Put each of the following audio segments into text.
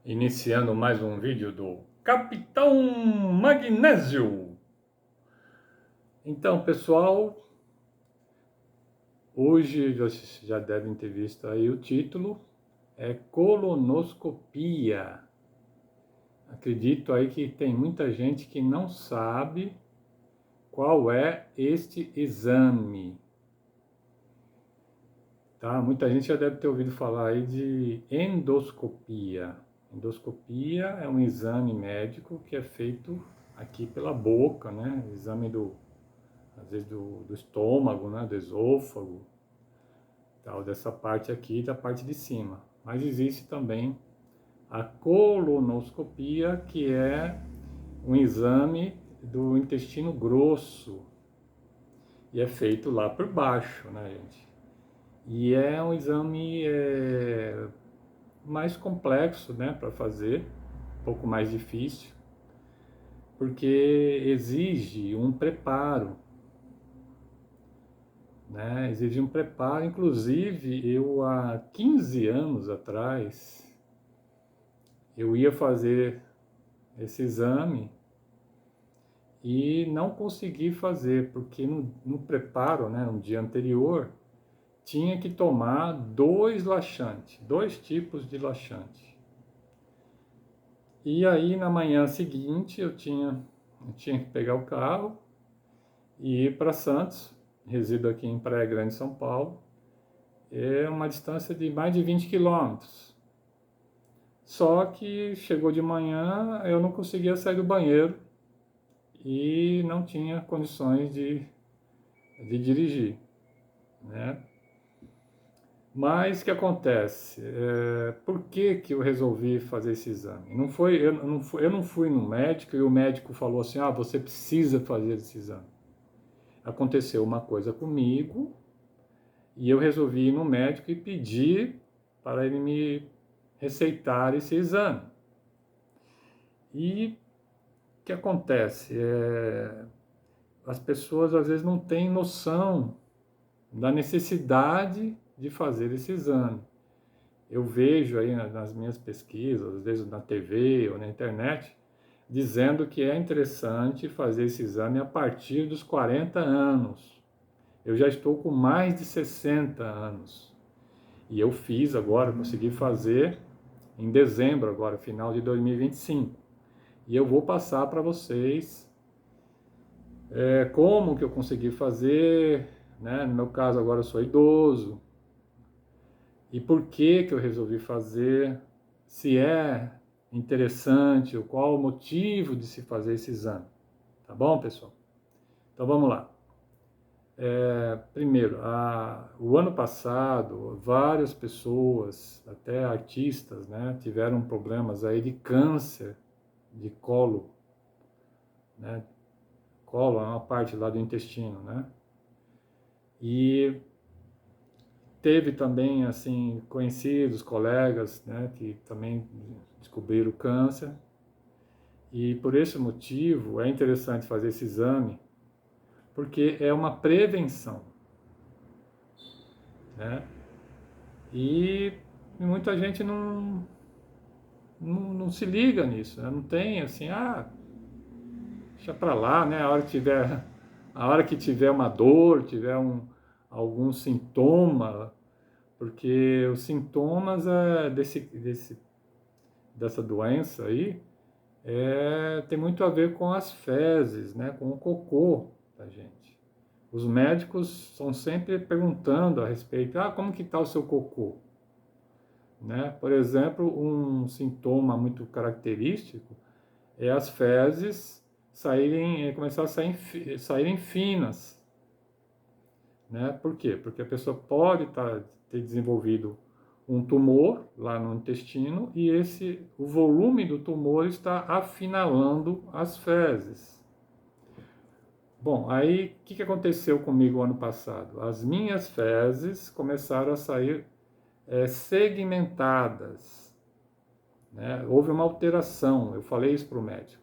Iniciando mais um vídeo do Capitão Magnésio. Então, pessoal, hoje vocês já devem ter visto aí o título, é colonoscopia. Acredito aí que tem muita gente que não sabe qual é este exame. Tá? Muita gente já deve ter ouvido falar aí de endoscopia. Endoscopia é um exame médico que é feito aqui pela boca, né? Exame às vezes do estômago, né? Do esôfago, tal, dessa parte aqui, da parte de cima. Mas existe também a colonoscopia, que é um exame do intestino grosso e é feito lá por baixo, né, gente? E é um exame mais complexo, né, para fazer, um pouco mais difícil, porque exige um preparo, né? Exige um preparo. Inclusive, eu há 15 anos atrás, eu ia fazer esse exame e não consegui fazer, porque no preparo, né, no dia anterior, tinha que tomar 2 tipos de laxante. E aí, na manhã seguinte, eu tinha que pegar o carro e ir para Santos, resido aqui em Praia Grande, São Paulo. É uma distância de mais de 20 quilômetros. Só que chegou de manhã, eu não conseguia sair do banheiro e não tinha condições de dirigir, né? Mas o que acontece? Por que eu resolvi fazer esse exame? Eu não fui no médico e o médico falou assim: ah, você precisa fazer esse exame. Aconteceu uma coisa comigo e eu resolvi ir no médico e pedir para ele me receitar esse exame. E o que acontece? As pessoas às vezes não têm noção da necessidade de fazer esse exame. Eu vejo aí nas minhas pesquisas, às vezes na TV ou na internet, dizendo que é interessante fazer esse exame a partir dos 40 anos. Eu já estou com mais de 60 anos. E eu fiz agora, consegui fazer em dezembro agora, final de 2025. E eu vou passar para vocês como que eu consegui fazer, né? No meu caso agora eu sou idoso. E por que eu resolvi fazer, se é interessante, ou qual o motivo de se fazer esse exame. Tá bom, pessoal? Então vamos lá. Primeiro, o ano passado, várias pessoas, até artistas, né, tiveram problemas aí de câncer de colo, né? Colo é uma parte lá do intestino, né? E teve também, assim, conhecidos, colegas, né, que também descobriram câncer. E por esse motivo é interessante fazer esse exame, porque é uma prevenção, né? E muita gente não se liga nisso, né? Não tem assim, deixa pra lá, né? A hora que tiver uma dor, tiver algum sintoma, porque os sintomas dessa doença aí tem muito a ver com as fezes, né? Com o cocô da gente. Os médicos estão sempre perguntando a respeito, como que está o seu cocô? Né? Por exemplo, um sintoma muito característico é as fezes começar a saírem finas. Né? Por quê? Porque a pessoa pode ter desenvolvido um tumor lá no intestino e o volume do tumor está afinalando as fezes. Bom, aí o que aconteceu comigo ano passado? As minhas fezes começaram a sair segmentadas, né? Houve uma alteração, eu falei isso para o médico.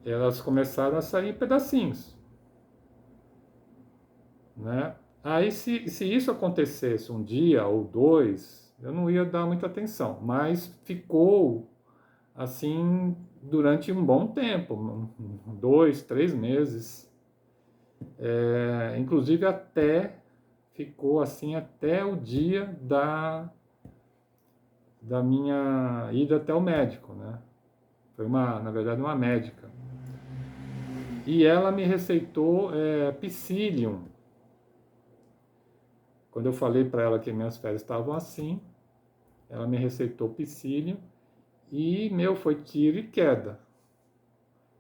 Elas começaram a sair em pedacinhos, né? Aí se isso acontecesse um dia ou dois, eu não ia dar muita atenção, mas ficou assim durante um bom tempo, 2, 3 meses, inclusive ficou assim até o dia da minha ida até o médico, né? Foi na verdade, uma médica. E ela me receitou Psyllium. Quando eu falei para ela que minhas férias estavam assim, ela me receitou Psyllium e foi tiro e queda.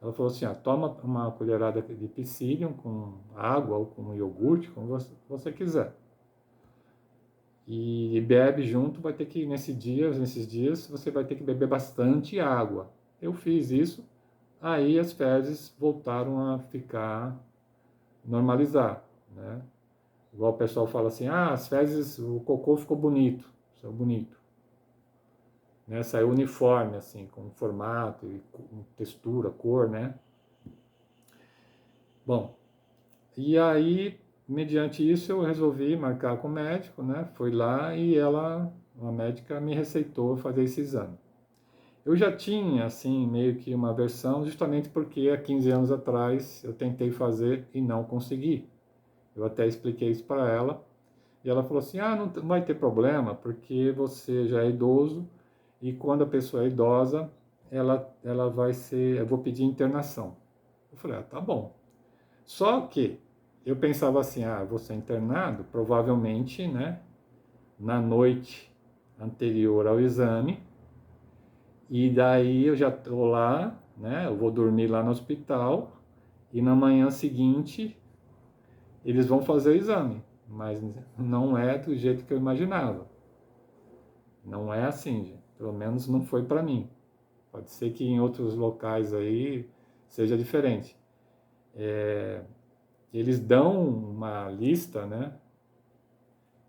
Ela falou assim, toma uma colherada de Psyllium com água ou com iogurte, como você quiser. E bebe junto, vai ter que, nesses dias, você vai ter que beber bastante água. Eu fiz isso, aí as fezes voltaram a normalizar, né? Igual o pessoal fala assim, as fezes, o cocô ficou bonito, saiu bonito. Né? Saiu uniforme, assim, com formato, com textura, cor, né? Bom, e aí, mediante isso, eu resolvi marcar com o médico, né? Fui lá e a médica me receitou fazer esse exame. Eu já tinha, assim, meio que uma versão, justamente porque há 15 anos atrás eu tentei fazer e não consegui. Eu até expliquei isso para ela, e ela falou assim, não vai ter problema, porque você já é idoso, e quando a pessoa é idosa, ela vai ser, eu vou pedir internação. Eu falei, tá bom. Só que eu pensava assim, vou ser internado, provavelmente, né, na noite anterior ao exame, e daí eu já estou lá, né, eu vou dormir lá no hospital, e na manhã seguinte eles vão fazer o exame, mas não é do jeito que eu imaginava. Não é assim, gente. Pelo menos não foi para mim. Pode ser que em outros locais aí seja diferente. Eles dão uma lista, né?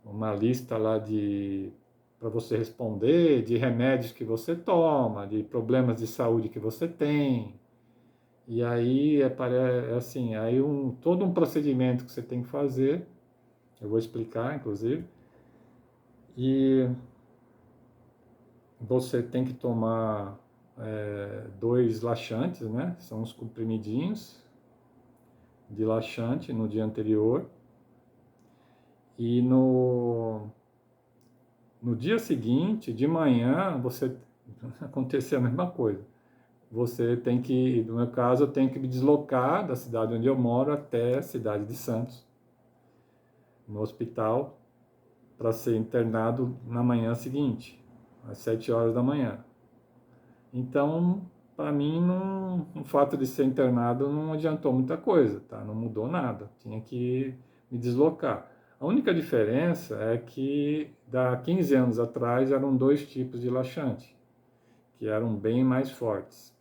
Uma lista lá para você responder, de remédios que você toma, de problemas de saúde que você tem. E aí assim, aí todo um procedimento que você tem que fazer, eu vou explicar, inclusive, e você tem que tomar 2 laxantes, né? São os comprimidinhos de laxante no dia anterior. E no dia seguinte, de manhã, acontecer a mesma coisa. Você tem que, no meu caso, eu tenho que me deslocar da cidade onde eu moro até a cidade de Santos, no hospital, para ser internado na manhã seguinte, às 7 horas da manhã. Então, para mim, o fato de ser internado não adiantou muita coisa, tá? Não mudou nada, tinha que me deslocar. A única diferença é que, há 15 anos atrás, eram 2 tipos de laxante, que eram bem mais fortes.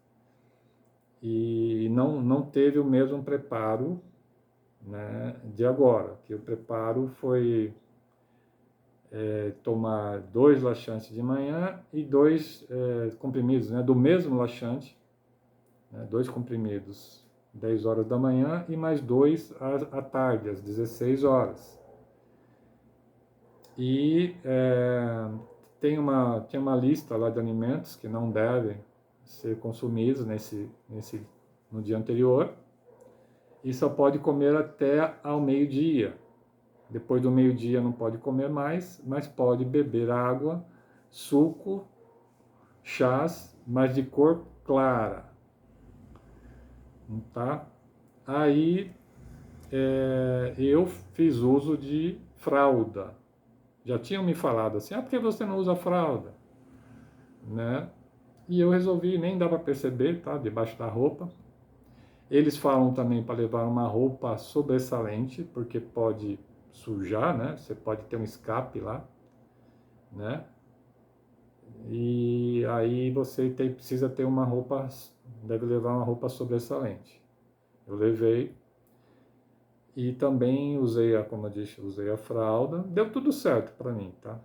E não teve o mesmo preparo, né, de agora, que o preparo foi tomar 2 laxantes de manhã e 2 comprimidos, né, do mesmo laxante, né, 2 comprimidos 10 horas da manhã e mais 2 à tarde, às 16 horas. E tinha uma lista lá de alimentos que não devem ser consumidos no dia anterior, e só pode comer até ao meio-dia. Depois do meio-dia não pode comer mais, mas pode beber água, suco, chás, mas de cor clara, tá? Aí eu fiz uso de fralda. Já tinham me falado assim, por que você não usa fralda? Né? E eu resolvi, nem dá para perceber, tá? Debaixo da roupa. Eles falam também para levar uma roupa sobressalente, porque pode sujar, né? Você pode ter um escape lá, né? E aí você precisa ter uma roupa, deve levar uma roupa sobressalente. Eu levei e também como eu disse, usei a fralda. Deu tudo certo para mim, tá?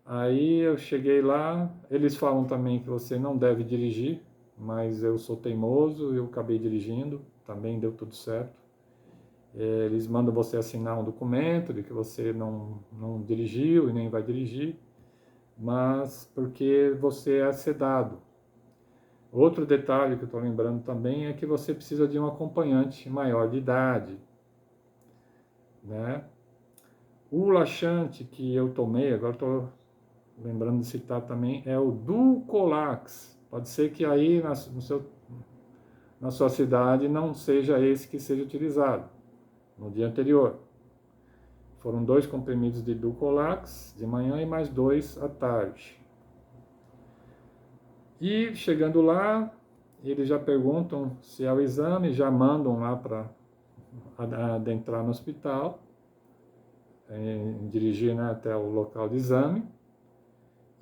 Aí eu cheguei lá, eles falam também que você não deve dirigir, mas eu sou teimoso, eu acabei dirigindo, também deu tudo certo. Eles mandam você assinar um documento de que você não dirigiu e nem vai dirigir. mas porque você é sedado. Outro detalhe que eu estou lembrando também é que você precisa de um acompanhante maior de idade, né? O laxante que eu tomei, agora estou lembrando de citar também, é o Dulcolax. Pode ser que aí na sua cidade não seja esse que seja utilizado no dia anterior. Foram 2 comprimidos de Dulcolax de manhã e mais 2 à tarde. E chegando lá, eles já perguntam se é o exame, já mandam lá para adentrar no hospital, dirigir, né, até o local de exame.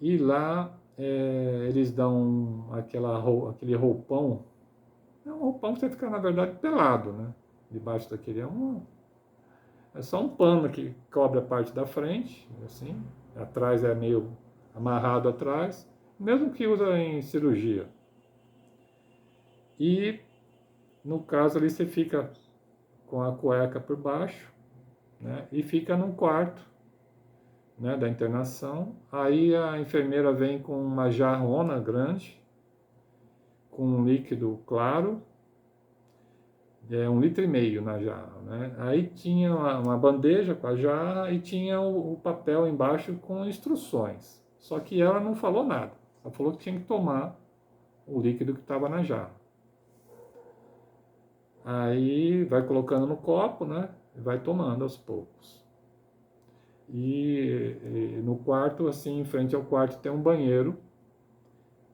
E lá eles dão aquele roupão. É um roupão que você fica, na verdade, pelado, né? Debaixo daquele. É só um pano que cobre a parte da frente, assim. Atrás é meio amarrado atrás, mesmo que usa em cirurgia. E no caso ali você fica com a cueca por baixo, né? E fica num quarto, né, da internação. Aí a enfermeira vem com uma jarrona grande, com um líquido claro, 1,5 litro na jarra, né? Aí tinha uma bandeja com a jarra e tinha o papel embaixo com instruções. Só que ela não falou nada, ela falou que tinha que tomar o líquido que estava na jarra. Aí vai colocando no copo, né? E vai tomando aos poucos. E no quarto, assim, em frente ao quarto tem um banheiro.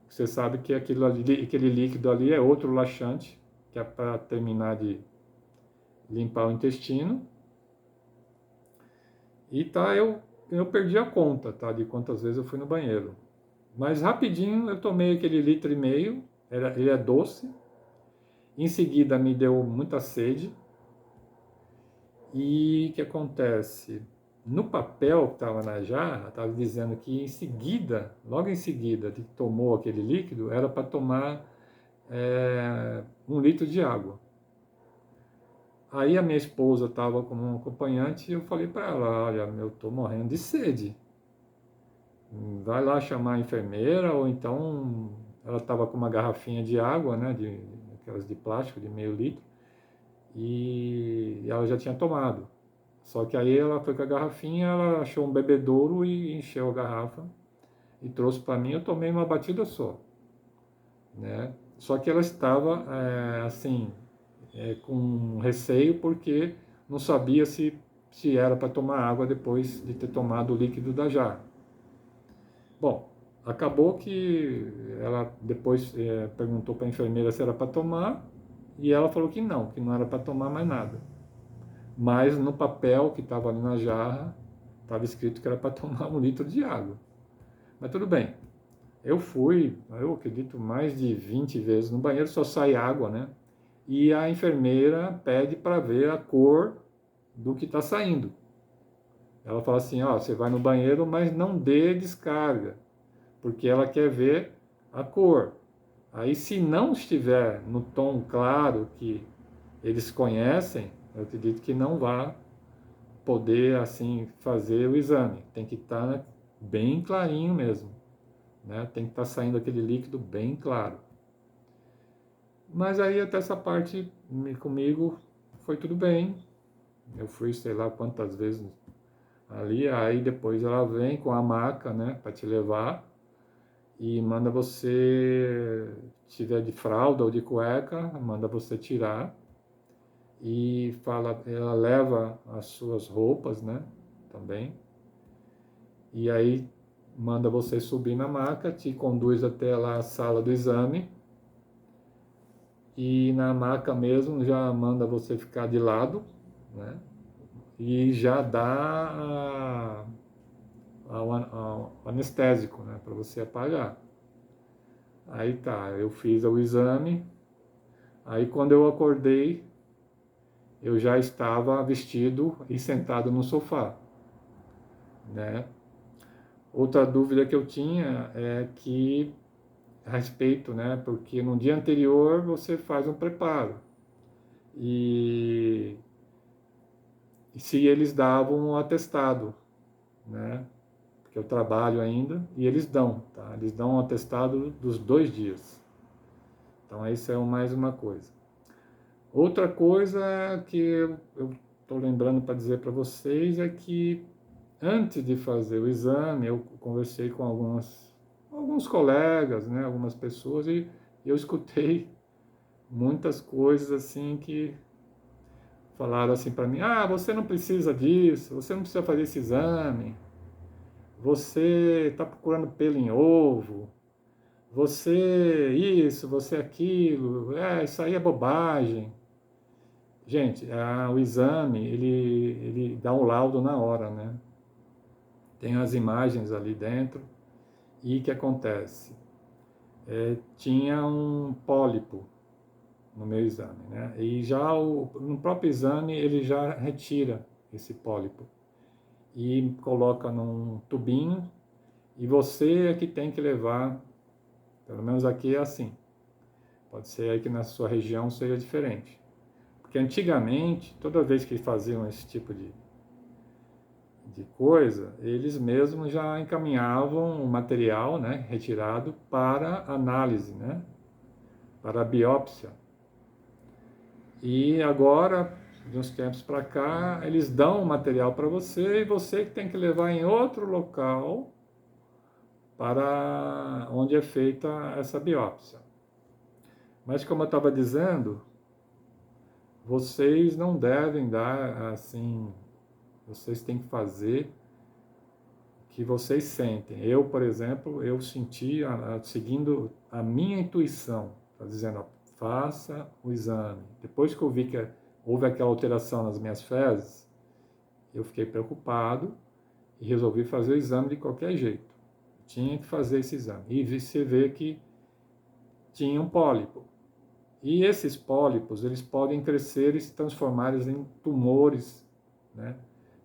Você sabe que aquele líquido ali é outro laxante, que é para terminar de limpar o intestino. E tá, eu perdi a conta, tá, de quantas vezes eu fui no banheiro. Mas rapidinho eu tomei aquele 1,5 litro, ele é doce. Em seguida me deu muita sede. E o que acontece? No papel que estava na jarra, estava dizendo que em seguida, logo em seguida de que tomou aquele líquido, era para tomar 1 litro de água. Aí a minha esposa estava como um acompanhante e eu falei para ela, olha, eu estou morrendo de sede. Vai lá chamar a enfermeira, ou então ela estava com uma garrafinha de água, né, aquelas de plástico de 0,5 litro, e ela já tinha tomado. Só que aí ela foi com a garrafinha, ela achou um bebedouro e encheu a garrafa e trouxe para mim. Eu tomei uma batida só, né? Só que ela estava assim, com receio porque não sabia se era para tomar água depois de ter tomado o líquido da jarra. Bom, acabou que ela depois perguntou para a enfermeira se era para tomar e ela falou que não era para tomar mais nada. Mas no papel que estava ali na jarra, estava escrito que era para tomar 1 litro de água. Mas tudo bem. Eu fui, eu acredito, mais de 20 vezes no banheiro, só sai água, né? E a enfermeira pede para ver a cor do que está saindo. Ela fala assim, ó, você vai no banheiro, mas não dê descarga, porque ela quer ver a cor. Aí se não estiver no tom claro que eles conhecem, eu acredito que não vá poder assim fazer o exame. Tem que estar, né, bem clarinho mesmo, né? Tem que estar saindo aquele líquido bem claro. Mas aí até essa parte comigo foi tudo bem. Eu fui sei lá quantas vezes ali, aí depois ela vem com a maca, né, para te levar e manda você, se tiver de fralda ou de cueca, manda você tirar e fala, ela leva as suas roupas, né, também. E aí manda você subir na maca, te conduz até lá a sala do exame e na maca mesmo já manda você ficar de lado, né? E já dá o anestésico, né, para você apagar. Aí tá, eu fiz o exame, aí quando eu acordei, eu já estava vestido e sentado no sofá, né? Outra dúvida que eu tinha é que a respeito, né? Porque no dia anterior você faz um preparo e se eles davam um atestado, né? porque eu trabalho ainda, e eles dão, tá? Eles dão um atestado dos 2 dias. Então, isso é mais uma coisa. Outra coisa que eu estou lembrando para dizer para vocês é que antes de fazer o exame, eu conversei com alguns colegas, né, algumas pessoas, e eu escutei muitas coisas assim que falaram assim para mim: ah, você não precisa disso, você não precisa fazer esse exame, você está procurando pelo em ovo, você isso, você aquilo, isso aí é bobagem. Gente, o exame, ele dá um laudo na hora, né? Tem as imagens ali dentro. E o que acontece? Tinha um pólipo no meu exame, né? E já no próprio exame ele já retira esse pólipo e coloca num tubinho, e você é que tem que levar, pelo menos aqui é assim. Pode ser aí que na sua região seja diferente. Porque antigamente, toda vez que faziam esse tipo de coisa, eles mesmos já encaminhavam o material, né, retirado para análise, né, para a biópsia. E agora, de uns tempos para cá, eles dão o material para você, e você que tem que levar em outro local para onde é feita essa biópsia. Mas como eu estava dizendo, vocês não devem dar assim, vocês têm que fazer o que vocês sentem. Eu, por exemplo, eu senti, seguindo a minha intuição, está dizendo, ó, faça o exame. Depois que eu vi que houve aquela alteração nas minhas fezes, eu fiquei preocupado e resolvi fazer o exame de qualquer jeito. Tinha que fazer esse exame. E você vê que tinha um pólipo. E esses pólipos, eles podem crescer e se transformar em tumores, né?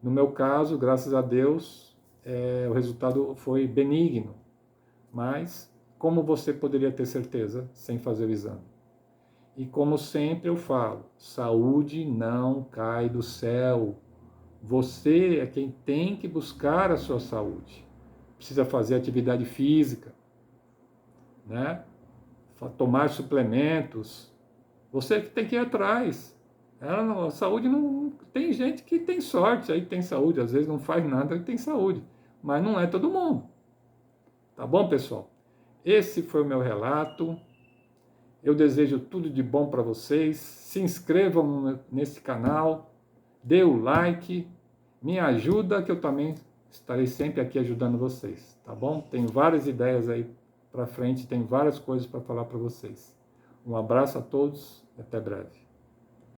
No meu caso, graças a Deus, o resultado foi benigno. Mas como você poderia ter certeza sem fazer o exame? E como sempre eu falo, saúde não cai do céu. Você é quem tem que buscar a sua saúde. Precisa fazer atividade física, né? Tomar suplementos. Você que tem que ir atrás. A saúde não. Tem gente que tem sorte, aí tem saúde, às vezes não faz nada e tem saúde. Mas não é todo mundo. Tá bom, pessoal? Esse foi o meu relato. Eu desejo tudo de bom para vocês. Se inscrevam nesse canal, dê o like, me ajuda que eu também estarei sempre aqui ajudando vocês, tá bom? Tenho várias ideias aí para frente, tem várias coisas para falar para vocês. Um abraço a todos e até breve.